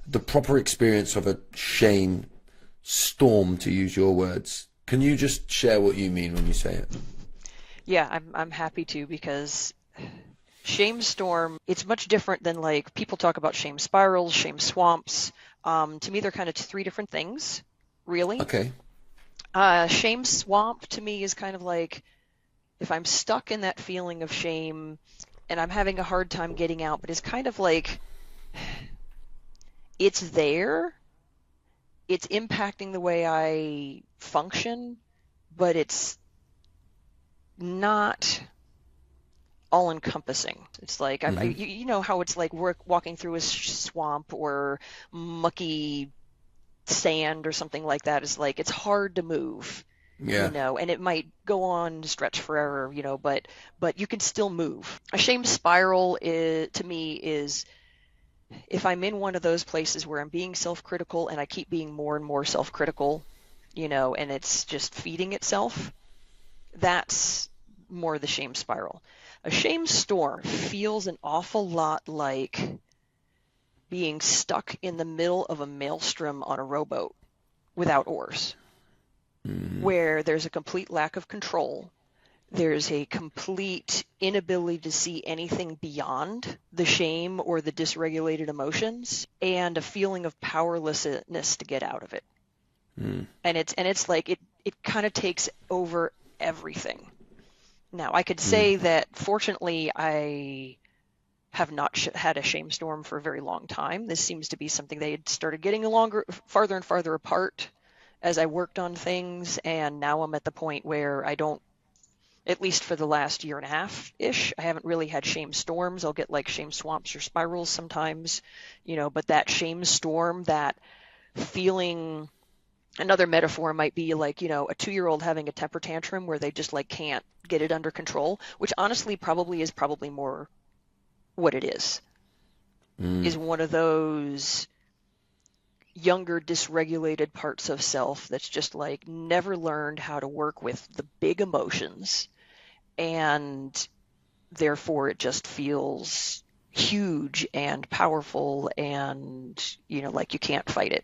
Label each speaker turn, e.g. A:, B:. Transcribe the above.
A: the proper experience of a shame storm, to use your words. Can you just share what you mean when you say it?
B: Yeah, I'm happy to, because shame storm, it's much different than, like, people talk about shame spirals, shame swamps. To me, they're kind of three different things, really.
A: Okay.
B: Shame swamp to me is kind of like if I'm stuck in that feeling of shame and I'm having a hard time getting out, but it's kind of like it's there, it's impacting the way I function, but it's not all encompassing. It's like
A: Hmm.
B: you know how it's like walking through a swamp or mucky sand or something like that. Is like it's hard to move,
A: Yeah.
B: and it might go on to stretch forever, but you can still move. A shame spiral to me is if I'm in one of those places where I'm being self-critical and I keep being more and more self-critical, and it's just feeding itself. That's more the shame spiral. A shame storm feels an awful lot like being stuck in the middle of a maelstrom on a rowboat without oars,
A: Mm.
B: where there's a complete lack of control. There's a complete inability to see anything beyond the shame or the dysregulated emotions, and a feeling of powerlessness to get out of it.
A: Mm.
B: And it's like it kind of takes over everything. Now, I could
A: Mm.
B: say that fortunately I have not had a shame storm for a very long time. This seems to be something they had started getting farther and farther apart as I worked on things, and now I'm at the point where I don't, at least for the last year and a half-ish, I haven't really had shame storms. I'll get like shame swamps or spirals sometimes, but that shame storm, that feeling. Another metaphor might be like, a 2-year-old having a temper tantrum where they just like can't get it under control, which honestly probably more what it
A: Mm.
B: is one of those younger dysregulated parts of self that's just like never learned how to work with the big emotions, and therefore it just feels huge and powerful, and like you can't fight it.